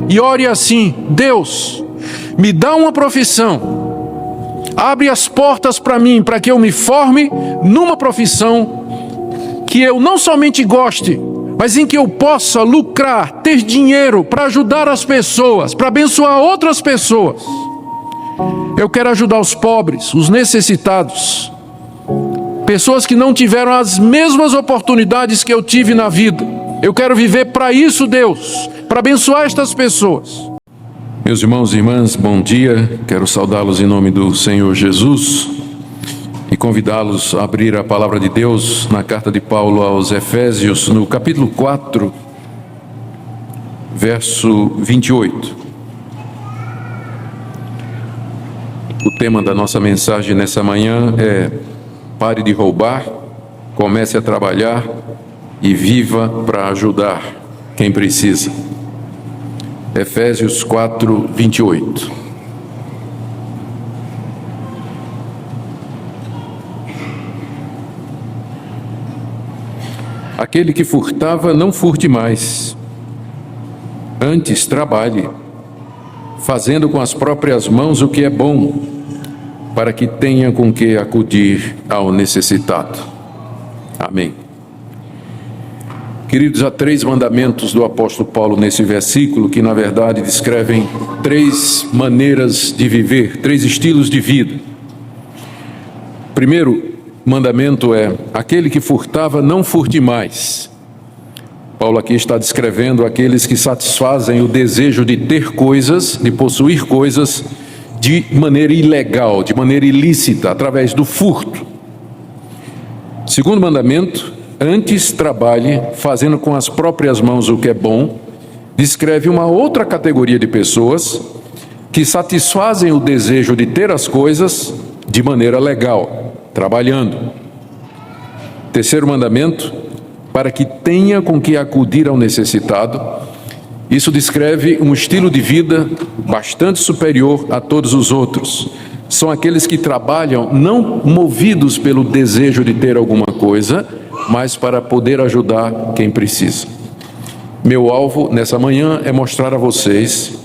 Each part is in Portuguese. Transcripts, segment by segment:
e ore assim: Deus, me dá uma profissão, abre as portas para mim, para que eu me forme numa profissão que eu não somente goste, mas em que eu possa lucrar, ter dinheiro para ajudar as pessoas, para abençoar outras pessoas. Eu quero ajudar os pobres, os necessitados, pessoas que não tiveram as mesmas oportunidades que eu tive na vida. Eu quero viver para isso, Deus, para abençoar estas pessoas. Meus irmãos e irmãs, bom dia. Quero saudá-los em nome do Senhor Jesus e convidá-los a abrir a palavra de Deus na carta de Paulo aos Efésios, no capítulo 4, verso 28. O tema da nossa mensagem nessa manhã é: pare de roubar, comece a trabalhar e viva para ajudar quem precisa. Efésios 4, 28. Aquele que furtava, não furte mais. Antes, trabalhe, fazendo com as próprias mãos o que é bom, para que tenha com que acudir ao necessitado. Amém. Queridos, há 3 mandamentos do apóstolo Paulo nesse versículo, que na verdade descrevem 3 maneiras de viver, 3 estilos de vida. Primeiro mandamento é: aquele que furtava, não furte mais. Paulo aqui está descrevendo aqueles que satisfazem o desejo de ter coisas, de possuir coisas de maneira ilegal, de maneira ilícita, através do furto. Segundo mandamento: antes trabalhe, fazendo com as próprias mãos o que é bom. Descreve uma outra categoria de pessoas que satisfazem o desejo de ter as coisas de maneira legal, trabalhando. Terceiro mandamento: para que tenha com que acudir ao necessitado. Isso descreve um estilo de vida bastante superior a todos os outros. São aqueles que trabalham não movidos pelo desejo de ter alguma coisa, mas para poder ajudar quem precisa. Meu alvo nessa manhã é mostrar a vocês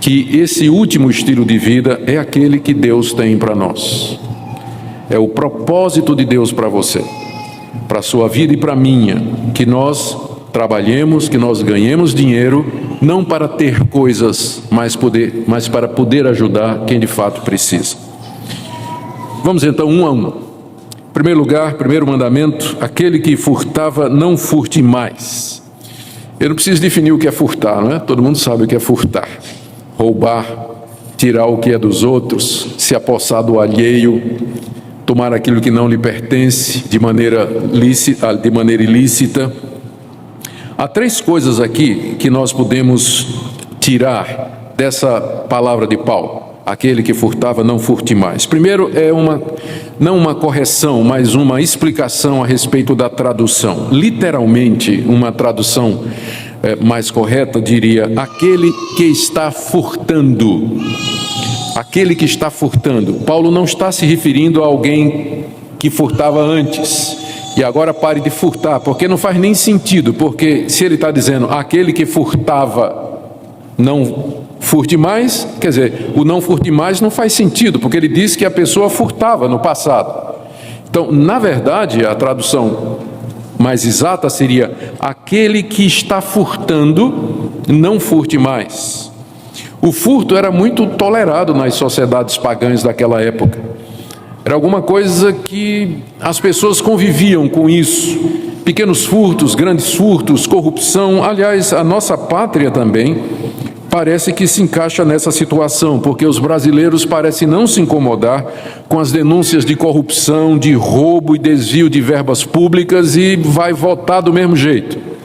que esse último estilo de vida é aquele que Deus tem para nós. É o propósito de Deus para você, para a sua vida e para a minha, que nós trabalhemos, que nós ganhemos dinheiro, não para ter coisas, mas para poder ajudar quem de fato precisa. Vamos então um a um. Em primeiro lugar, primeiro mandamento: aquele que furtava, não furte mais. Eu não preciso definir o que é furtar, não é? Todo mundo sabe o que é furtar: roubar, tirar o que é dos outros, se apossar do alheio, tomar aquilo que não lhe pertence de maneira ilícita. Há 3 coisas aqui que nós podemos tirar dessa palavra de Paulo: aquele que furtava, não furte mais. Primeiro é não uma correção, mas uma explicação a respeito da tradução. Literalmente, uma tradução mais correta diria: aquele que está furtando. Aquele que está furtando. Paulo não está se referindo a alguém que furtava antes e agora pare de furtar, porque não faz nem sentido, porque se ele está dizendo aquele que furtava, não furte mais, quer dizer, o não furte mais não faz sentido, porque ele diz que a pessoa furtava no passado. Então, na verdade, a tradução mais exata seria: aquele que está furtando, não furte mais. O furto era muito tolerado nas sociedades pagãs daquela época. Era alguma coisa que as pessoas conviviam com isso. Pequenos furtos, grandes furtos, corrupção. Aliás, a nossa pátria também parece que se encaixa nessa situação, porque os brasileiros parecem não se incomodar com as denúncias de corrupção, de roubo e desvio de verbas públicas e vai votar do mesmo jeito.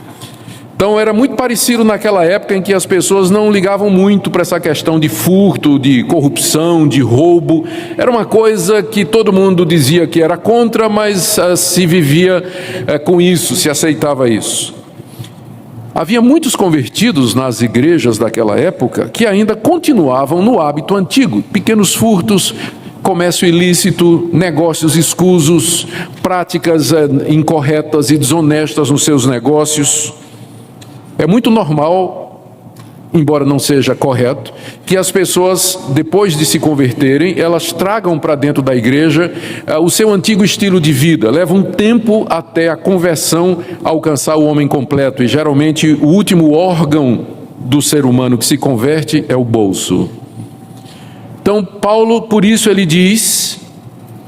Então era muito parecido naquela época em que as pessoas não ligavam muito para essa questão de furto, de corrupção, de roubo. Era uma coisa que todo mundo dizia que era contra, mas se vivia com isso, se aceitava isso. Havia muitos convertidos nas igrejas daquela época que ainda continuavam no hábito antigo: pequenos furtos, comércio ilícito, negócios escusos, práticas incorretas e desonestas nos seus negócios. É muito normal embora não seja correto, que as pessoas, depois de se converterem, elas tragam para dentro da igreja o seu antigo estilo de vida. Leva um tempo até a conversão alcançar o homem completo, e geralmente o último órgão do ser humano que se converte é o bolso. Então, Paulo, por isso ele diz: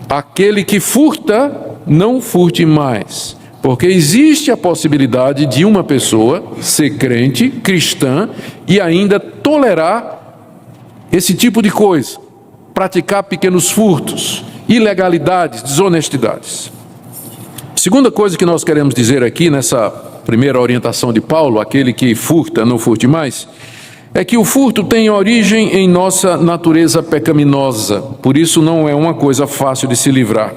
aquele que furta, não furte mais. Porque existe a possibilidade de uma pessoa ser crente, cristã, e ainda tolerar esse tipo de coisa, praticar pequenos furtos, ilegalidades, desonestidades. Segunda coisa que nós queremos dizer aqui nessa primeira orientação de Paulo, aquele que furta, não furte mais, é que o furto tem origem em nossa natureza pecaminosa, por isso não é uma coisa fácil de se livrar.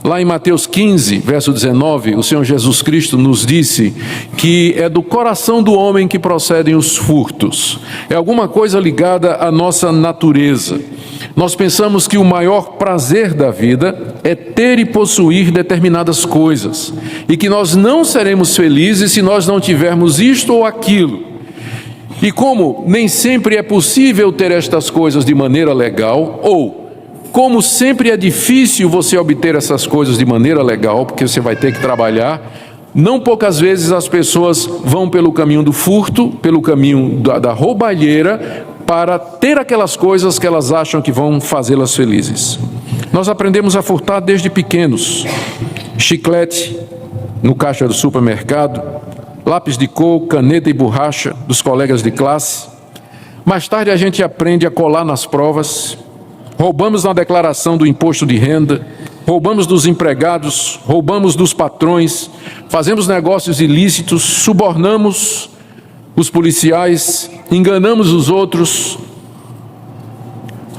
Lá em Mateus 15, verso 19, o Senhor Jesus Cristo nos disse que é do coração do homem que procedem os furtos. É alguma coisa ligada à nossa natureza. Nós pensamos que o maior prazer da vida é ter e possuir determinadas coisas, e que nós não seremos felizes se nós não tivermos isto ou aquilo. E como nem sempre é possível ter estas coisas de maneira legal, ou como sempre é difícil você obter essas coisas de maneira legal, porque você vai ter que trabalhar, não poucas vezes as pessoas vão pelo caminho do furto, pelo caminho da roubalheira, para ter aquelas coisas que elas acham que vão fazê-las felizes. Nós aprendemos a furtar desde pequenos: chiclete no caixa do supermercado, lápis de cor, caneta e borracha dos colegas de classe. Mais tarde a gente aprende a colar nas provas. Roubamos na declaração do imposto de renda, roubamos dos empregados, roubamos dos patrões, fazemos negócios ilícitos, subornamos os policiais, enganamos os outros.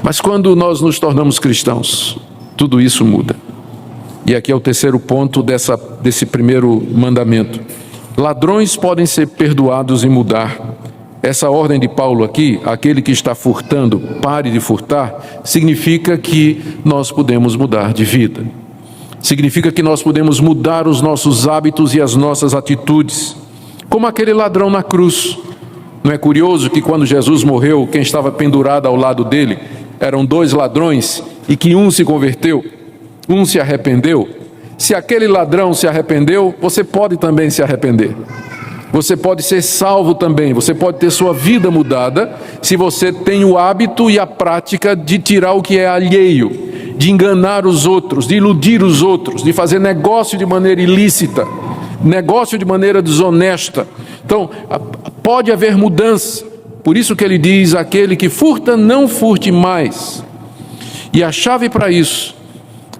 Mas quando nós nos tornamos cristãos, tudo isso muda. E aqui é o terceiro ponto desse primeiro mandamento: ladrões podem ser perdoados e mudar. Essa ordem de Paulo aqui, aquele que está furtando, pare de furtar, significa que nós podemos mudar de vida. Significa que nós podemos mudar os nossos hábitos e as nossas atitudes. Como aquele ladrão na cruz. Não é curioso que quando Jesus morreu, quem estava pendurado ao lado dele eram 2 ladrões, e que um se converteu, um se arrependeu? Se aquele ladrão se arrependeu, você pode também se arrepender. Você pode ser salvo também, você pode ter sua vida mudada, se você tem o hábito e a prática de tirar o que é alheio, de enganar os outros, de iludir os outros, de fazer negócio de maneira ilícita, negócio de maneira desonesta. Então, pode haver mudança. Por isso que ele diz: aquele que furta, não furte mais. E a chave para isso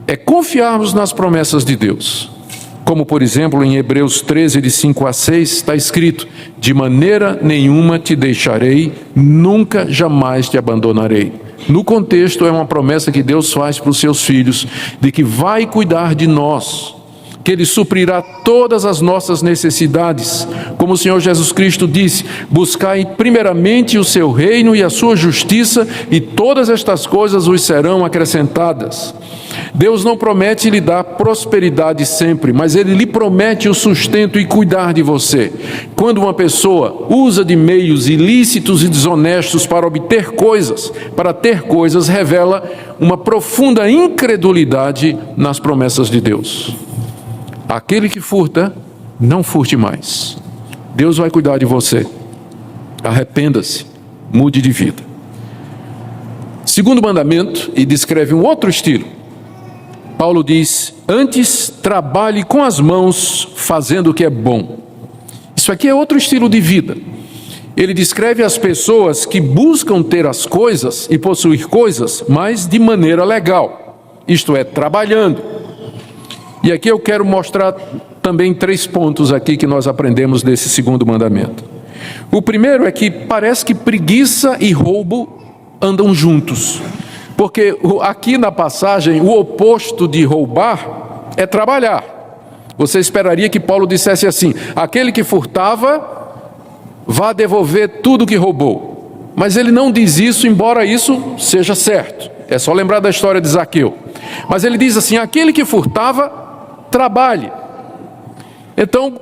é confiarmos nas promessas de Deus. Como, por exemplo, em Hebreus 13, de 5 a 6, está escrito: de maneira nenhuma te deixarei, nunca, jamais te abandonarei. No contexto, é uma promessa que Deus faz para os seus filhos, de que vai cuidar de nós, que Ele suprirá todas as nossas necessidades. Como o Senhor Jesus Cristo disse: buscai primeiramente o seu reino e a sua justiça, e todas estas coisas vos serão acrescentadas. Deus não promete lhe dar prosperidade sempre, mas Ele lhe promete o sustento e cuidar de você. Quando uma pessoa usa de meios ilícitos e desonestos para obter coisas, para ter coisas, revela uma profunda incredulidade nas promessas de Deus. Aquele que furta, não furte mais. Deus vai cuidar de você. Arrependa-se, mude de vida. Segundo mandamento, e descreve um outro estilo. Paulo diz: antes trabalhe com as mãos, fazendo o que é bom. Isso aqui é outro estilo de vida. Ele descreve as pessoas que buscam ter as coisas e possuir coisas, mas de maneira legal. Isto é, trabalhando. E aqui eu quero mostrar também 3 pontos aqui que nós aprendemos desse segundo mandamento. O primeiro é que parece que preguiça e roubo andam juntos. Porque aqui na passagem, o oposto de roubar é trabalhar. Você esperaria que Paulo dissesse assim: aquele que furtava, vá devolver tudo que roubou. Mas ele não diz isso, embora isso seja certo. É só lembrar da história de Zaqueu. Mas ele diz assim: aquele que furtava, trabalhe. Então,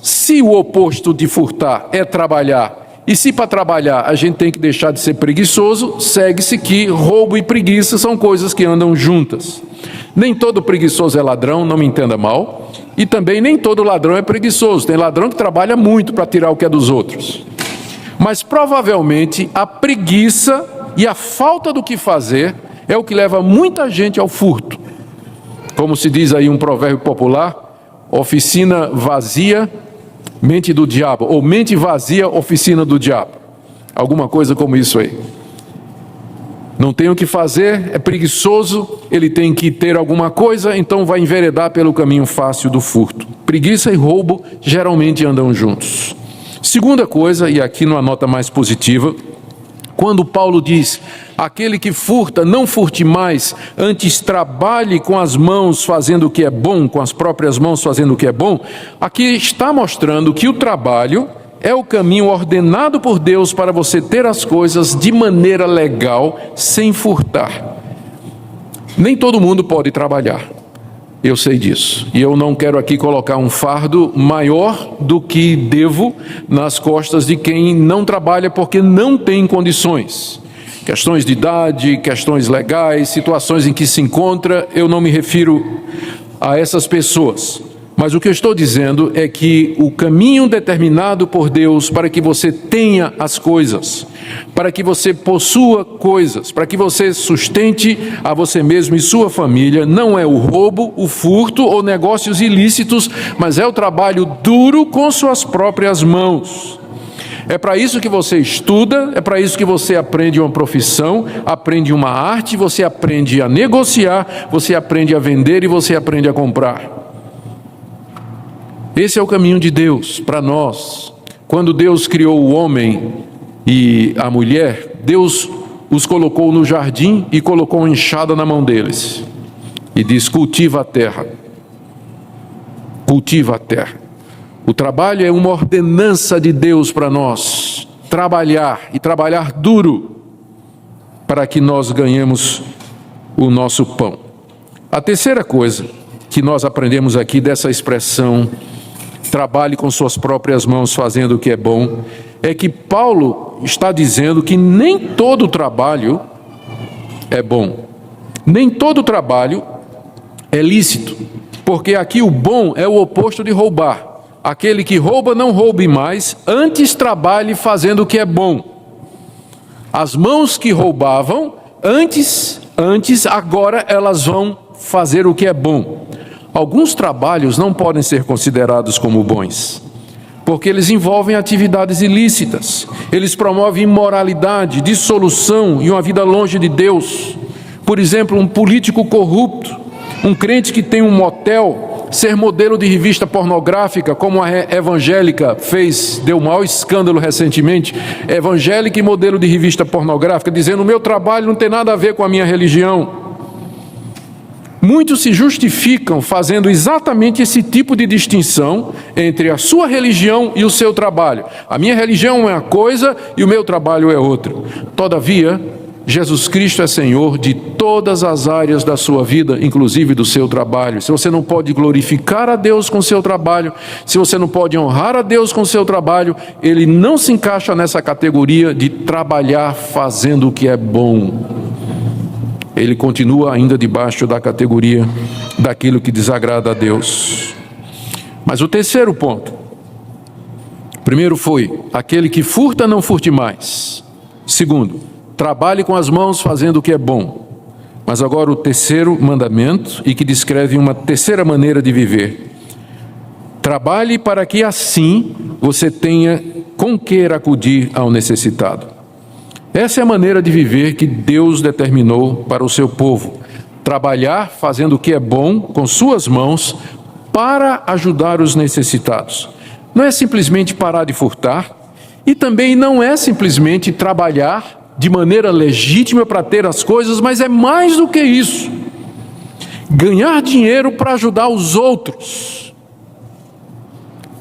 se o oposto de furtar é trabalhar, E se para trabalhar a gente tem que deixar de ser preguiçoso, segue-se que roubo e preguiça são coisas que andam juntas. Nem todo preguiçoso é ladrão, não me entenda mal, e também nem todo ladrão é preguiçoso. Tem ladrão que trabalha muito para tirar o que é dos outros. Mas provavelmente a preguiça e a falta do que fazer é o que leva muita gente ao furto. Como se diz aí um provérbio popular, oficina vazia, mente do diabo, ou mente vazia, oficina do diabo. Alguma coisa como isso aí. Não tem o que fazer, é preguiçoso, ele tem que ter alguma coisa, então vai enveredar pelo caminho fácil do furto. Preguiça e roubo geralmente andam juntos. Segunda coisa, e aqui numa nota mais positiva, quando Paulo diz, aquele que furta, não furte mais, antes trabalhe com as mãos fazendo o que é bom, com as próprias mãos fazendo o que é bom, aqui está mostrando que o trabalho é o caminho ordenado por Deus para você ter as coisas de maneira legal, sem furtar. Nem todo mundo pode trabalhar, eu sei disso. E eu não quero aqui colocar um fardo maior do que devo nas costas de quem não trabalha porque não tem condições. Questões de idade, questões legais, situações em que se encontra, eu não me refiro a essas pessoas. Mas o que eu estou dizendo é que o caminho determinado por Deus para que você tenha as coisas, para que você possua coisas, para que você sustente a você mesmo e sua família, não é o roubo, o furto ou negócios ilícitos, mas é o trabalho duro com suas próprias mãos. É para isso que você estuda, é para isso que você aprende uma profissão, aprende uma arte, você aprende a negociar, você aprende a vender e você aprende a comprar. Esse é o caminho de Deus para nós. Quando Deus criou o homem e a mulher, Deus os colocou no jardim e colocou uma enxada na mão deles. E diz, cultiva a terra. Cultiva a terra. O trabalho é uma ordenança de Deus para nós. Trabalhar e trabalhar duro para que nós ganhemos o nosso pão. A terceira coisa que nós aprendemos aqui dessa expressão, trabalhe com suas próprias mãos fazendo o que é bom, é que Paulo está dizendo que nem todo trabalho é bom. Nem todo trabalho é lícito, porque aqui o bom é o oposto de roubar. Aquele que rouba, não roube mais, antes trabalhe fazendo o que é bom. As mãos que roubavam, antes, agora elas vão fazer o que é bom. Alguns trabalhos não podem ser considerados como bons, porque eles envolvem atividades ilícitas, eles promovem imoralidade, dissolução e uma vida longe de Deus. Por exemplo, um político corrupto, um crente que tem um motel, ser modelo de revista pornográfica, como a evangélica deu maior escândalo recentemente, evangélica e modelo de revista pornográfica, dizendo, o meu trabalho não tem nada a ver com a minha religião. Muitos se justificam fazendo exatamente esse tipo de distinção entre a sua religião e o seu trabalho. A minha religião é uma coisa e o meu trabalho é outra. Todavia, Jesus Cristo é Senhor de todas as áreas da sua vida, inclusive do seu trabalho. Se você não pode glorificar a Deus com o seu trabalho, se você não pode honrar a Deus com o seu trabalho, ele não se encaixa nessa categoria de trabalhar fazendo o que é bom. Ele continua ainda debaixo da categoria daquilo que desagrada a Deus. Mas o terceiro ponto, primeiro foi, aquele que furta não furte mais. Segundo, trabalhe com as mãos fazendo o que é bom. Mas agora o terceiro mandamento, e que descreve uma terceira maneira de viver. Trabalhe para que assim você tenha com que acudir ao necessitado. Essa é a maneira de viver que Deus determinou para o seu povo. Trabalhar fazendo o que é bom com suas mãos para ajudar os necessitados. Não é simplesmente parar de furtar e também não é simplesmente trabalhar de maneira legítima para ter as coisas, mas é mais do que isso. Ganhar dinheiro para ajudar os outros.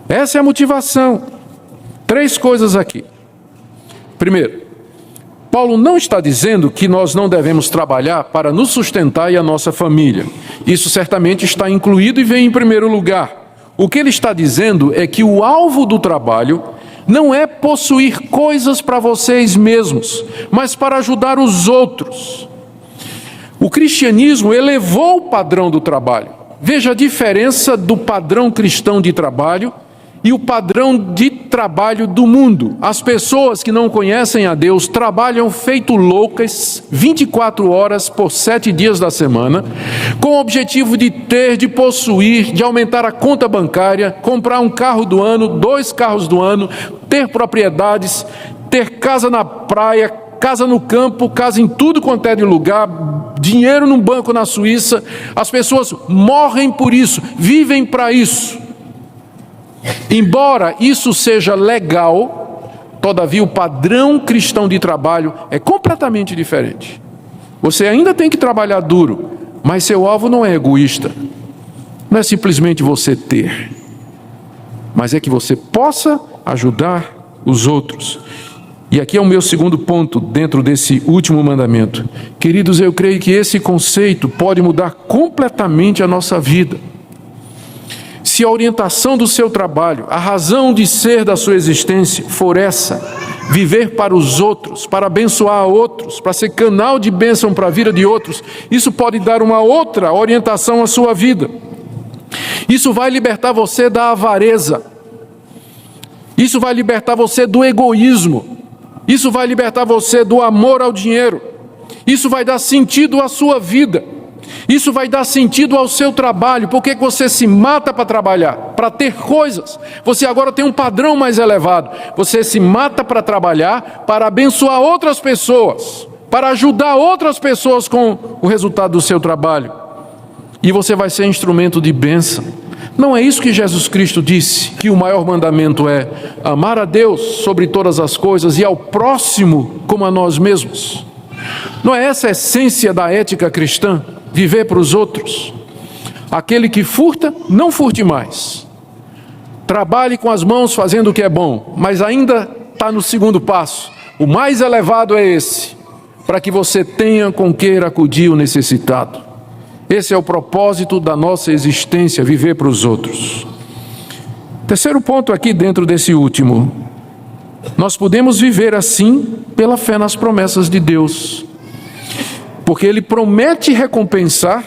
Essa é a motivação. 3 coisas aqui. Primeiro, Paulo não está dizendo que nós não devemos trabalhar para nos sustentar e a nossa família. Isso certamente está incluído e vem em primeiro lugar. O que ele está dizendo é que o alvo do trabalho não é possuir coisas para vocês mesmos, mas para ajudar os outros. O cristianismo elevou o padrão do trabalho. Veja a diferença do padrão cristão de trabalho e o padrão de trabalho do mundo. As pessoas que não conhecem a Deus trabalham feito loucas 24 horas por 7 dias da semana, com o objetivo de ter, de possuir, de aumentar a conta bancária, comprar um carro do ano, 2 carros do ano, ter propriedades, ter casa na praia, casa no campo, casa em tudo quanto é de lugar, dinheiro num banco na Suíça. As pessoas morrem por isso, vivem para isso. Embora isso seja legal, todavia o padrão cristão de trabalho é completamente diferente. Você ainda tem que trabalhar duro, mas seu alvo não é egoísta. Não é simplesmente você ter, mas é que você possa ajudar os outros. E aqui é o meu segundo ponto dentro desse último mandamento. Queridos, eu creio que esse conceito pode mudar completamente a nossa vida. Se a orientação do seu trabalho, a razão de ser da sua existência for essa, viver para os outros, para abençoar outros, para ser canal de bênção para a vida de outros, isso pode dar uma outra orientação à sua vida. Isso vai libertar você da avareza. Isso vai libertar você do egoísmo. Isso vai libertar você do amor ao dinheiro. Isso vai dar sentido à sua vida. Isso vai dar sentido ao seu trabalho. Por que você se mata para trabalhar? Para ter coisas. Você agora tem um padrão mais elevado. Você se mata para trabalhar, para abençoar outras pessoas, para ajudar outras pessoas com o resultado do seu trabalho. E você vai ser instrumento de bênção. Não é isso que Jesus Cristo disse, que o maior mandamento é amar a Deus sobre todas as coisas e ao próximo como a nós mesmos? Não é essa a essência da ética cristã? Viver para os outros. Aquele que furta, não furte mais. Trabalhe com as mãos fazendo o que é bom, mas ainda está no segundo passo. O mais elevado é esse, para que você tenha com que acudir o necessitado. Esse é o propósito da nossa existência, viver para os outros. Terceiro ponto aqui dentro desse último. Nós podemos viver assim pela fé nas promessas de Deus. Porque Ele promete recompensar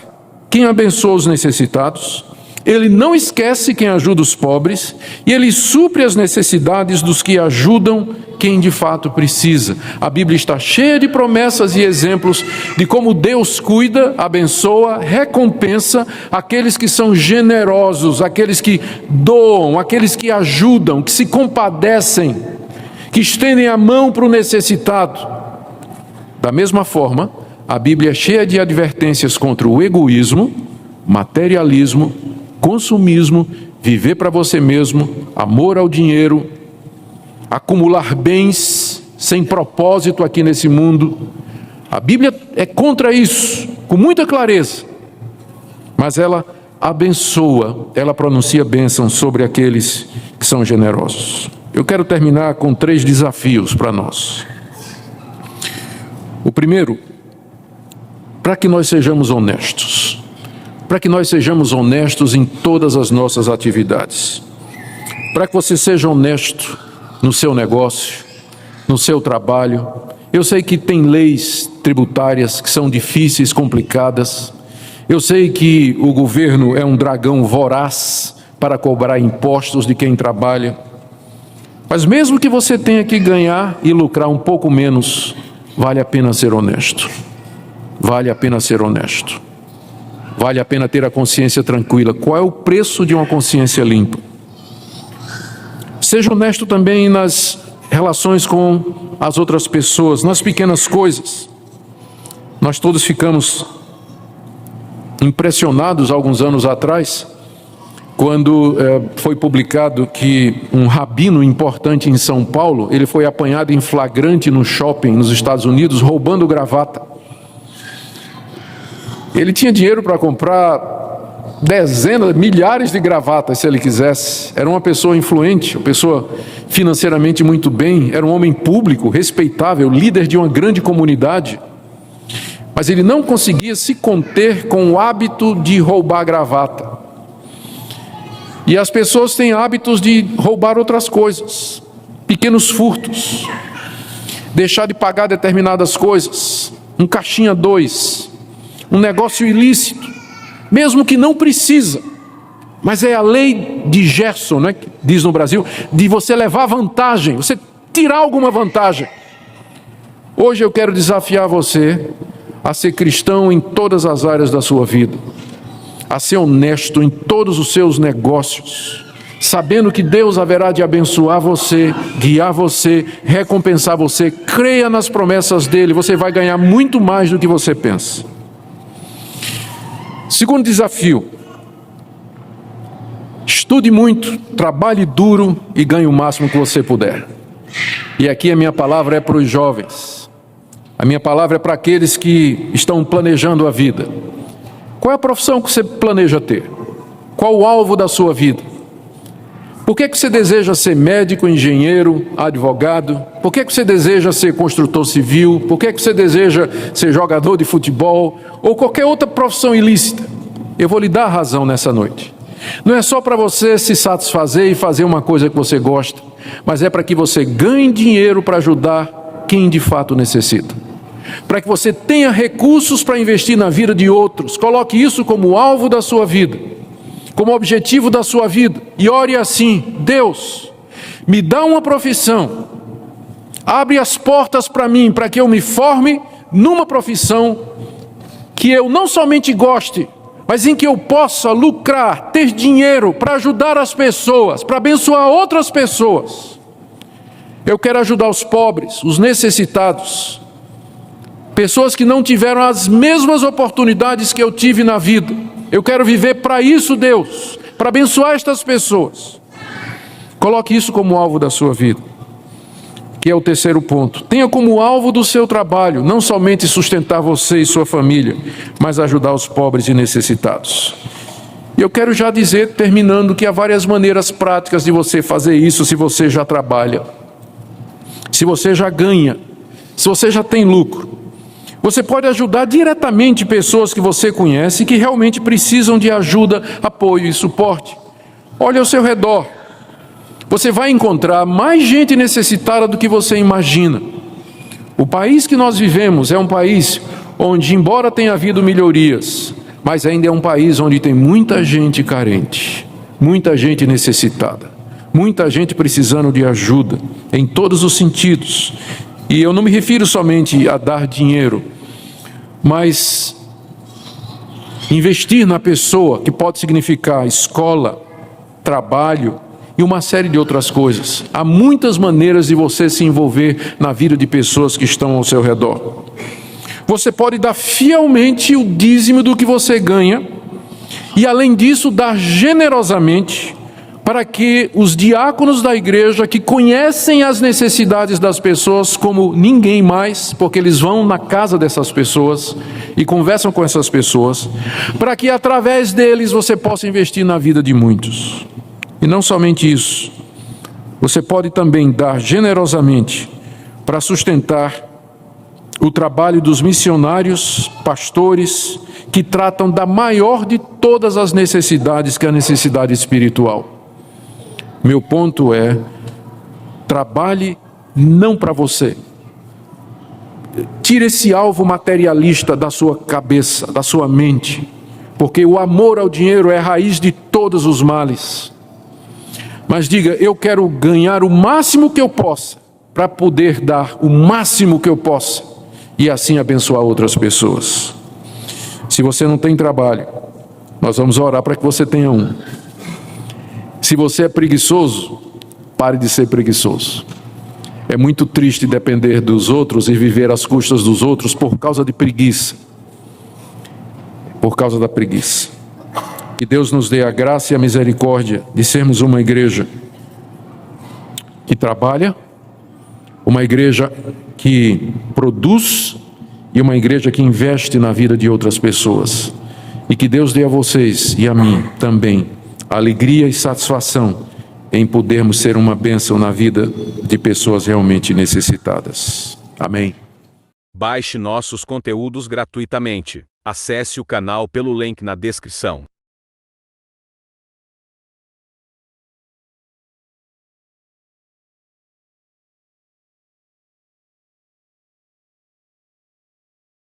quem abençoa os necessitados, Ele não esquece quem ajuda os pobres, e Ele supre as necessidades dos que ajudam quem de fato precisa. A Bíblia está cheia de promessas e exemplos de como Deus cuida, abençoa, recompensa aqueles que são generosos, aqueles que doam, aqueles que ajudam, que se compadecem, que estendem a mão para o necessitado. Da mesma forma, a Bíblia é cheia de advertências contra o egoísmo, materialismo, consumismo, viver para você mesmo, amor ao dinheiro, acumular bens sem propósito aqui nesse mundo. A Bíblia é contra isso, com muita clareza, mas ela abençoa, ela pronuncia bênção sobre aqueles que são generosos. Eu quero terminar com 3 desafios para nós. O primeiro, para que nós sejamos honestos, para que nós sejamos honestos em todas as nossas atividades, para que você seja honesto no seu negócio, no seu trabalho. Eu sei que tem leis tributárias que são difíceis, complicadas. Eu sei que o governo é um dragão voraz para cobrar impostos de quem trabalha. Mas mesmo que você tenha que ganhar e lucrar um pouco menos, vale a pena ser honesto. Vale a pena ser honesto. Vale a pena ter a consciência tranquila. Qual é o preço de uma consciência limpa? Seja honesto também nas relações com as outras pessoas, nas pequenas coisas. Nós todos ficamos impressionados alguns anos atrás, quando foi publicado que um rabino importante em São Paulo, ele foi apanhado em flagrante no shopping nos Estados Unidos, roubando gravata. Ele tinha dinheiro para comprar dezenas, milhares de gravatas, se ele quisesse. Era uma pessoa influente, uma pessoa financeiramente muito bem, era um homem público, respeitável, líder de uma grande comunidade. Mas ele não conseguia se conter com o hábito de roubar gravata. E as pessoas têm hábitos de roubar outras coisas. pequenos furtos, deixar de pagar determinadas coisas, um caixinha 2, um negócio ilícito, mesmo que não precisa, mas é a lei de Gerson, né, que diz no Brasil, de você levar vantagem, você tirar alguma vantagem. Hoje eu quero desafiar você a ser cristão em todas as áreas da sua vida, a ser honesto em todos os seus negócios, sabendo que Deus haverá de abençoar você, guiar você, recompensar você. Creia nas promessas dele, você vai ganhar muito mais do que você pensa. Segundo desafio: estude muito, trabalhe duro e ganhe o máximo que você puder. E aqui a minha palavra é para os jovens, a minha palavra é para aqueles que estão planejando a vida. Qual é a profissão que você planeja ter? Qual o alvo da sua vida? Por que você deseja ser médico, engenheiro, advogado? Por que você deseja ser construtor civil? Por que você deseja ser jogador de futebol? Ou qualquer outra profissão ilícita? Eu vou lhe dar razão nessa noite. Não é só para você se satisfazer e fazer uma coisa que você gosta, mas é para que você ganhe dinheiro para ajudar quem de fato necessita. Para que você tenha recursos para investir na vida de outros. Coloque isso como alvo da sua vida, como objetivo da sua vida, e ore assim: Deus, me dá uma profissão, abre as portas para mim, para que eu me forme numa profissão que eu não somente goste, mas em que eu possa lucrar, ter dinheiro para ajudar as pessoas, para abençoar outras pessoas. Eu quero ajudar os pobres, os necessitados, pessoas que não tiveram as mesmas oportunidades que eu tive na vida. Eu quero viver para isso, Deus, para abençoar estas pessoas. Coloque isso como alvo da sua vida, que é o terceiro ponto. Tenha como alvo do seu trabalho, não somente sustentar você e sua família, mas ajudar os pobres e necessitados. E eu quero já dizer, terminando, que há várias maneiras práticas de você fazer isso se você já trabalha, se você já ganha, se você já tem lucro. Você pode ajudar diretamente pessoas que você conhece e que realmente precisam de ajuda, apoio e suporte. Olhe ao seu redor. Você vai encontrar mais gente necessitada do que você imagina. O país que nós vivemos é um país onde, embora tenha havido melhorias, mas ainda é um país onde tem muita gente carente, muita gente necessitada, muita gente precisando de ajuda em todos os sentidos. E eu não me refiro somente a dar dinheiro, mas investir na pessoa, que pode significar escola, trabalho e uma série de outras coisas. Há muitas maneiras de você se envolver na vida de pessoas que estão ao seu redor. Você pode dar fielmente o dízimo do que você ganha e, além disso, dar generosamente para que os diáconos da igreja, que conhecem as necessidades das pessoas como ninguém mais, porque eles vão na casa dessas pessoas e conversam com essas pessoas, para que através deles você possa investir na vida de muitos. E não somente isso, você pode também dar generosamente para sustentar o trabalho dos missionários, pastores, que tratam da maior de todas as necessidades, que é a necessidade espiritual. Meu ponto é: trabalhe não para você. Tire esse alvo materialista da sua cabeça, da sua mente, porque o amor ao dinheiro é a raiz de todos os males. Mas diga: eu quero ganhar o máximo que eu possa, para poder dar o máximo que eu possa, e assim abençoar outras pessoas. Se você não tem trabalho, nós vamos orar para que você tenha um. Se você é preguiçoso, pare de ser preguiçoso. É muito triste depender dos outros e viver às custas dos outros por causa de preguiça. Por causa da preguiça. Que Deus nos dê a graça e a misericórdia de sermos uma igreja que trabalha, uma igreja que produz e uma igreja que investe na vida de outras pessoas. E que Deus dê a vocês e a mim também alegria e satisfação em podermos ser uma bênção na vida de pessoas realmente necessitadas. Amém. Baixe nossos conteúdos gratuitamente. Acesse o canal pelo link na descrição.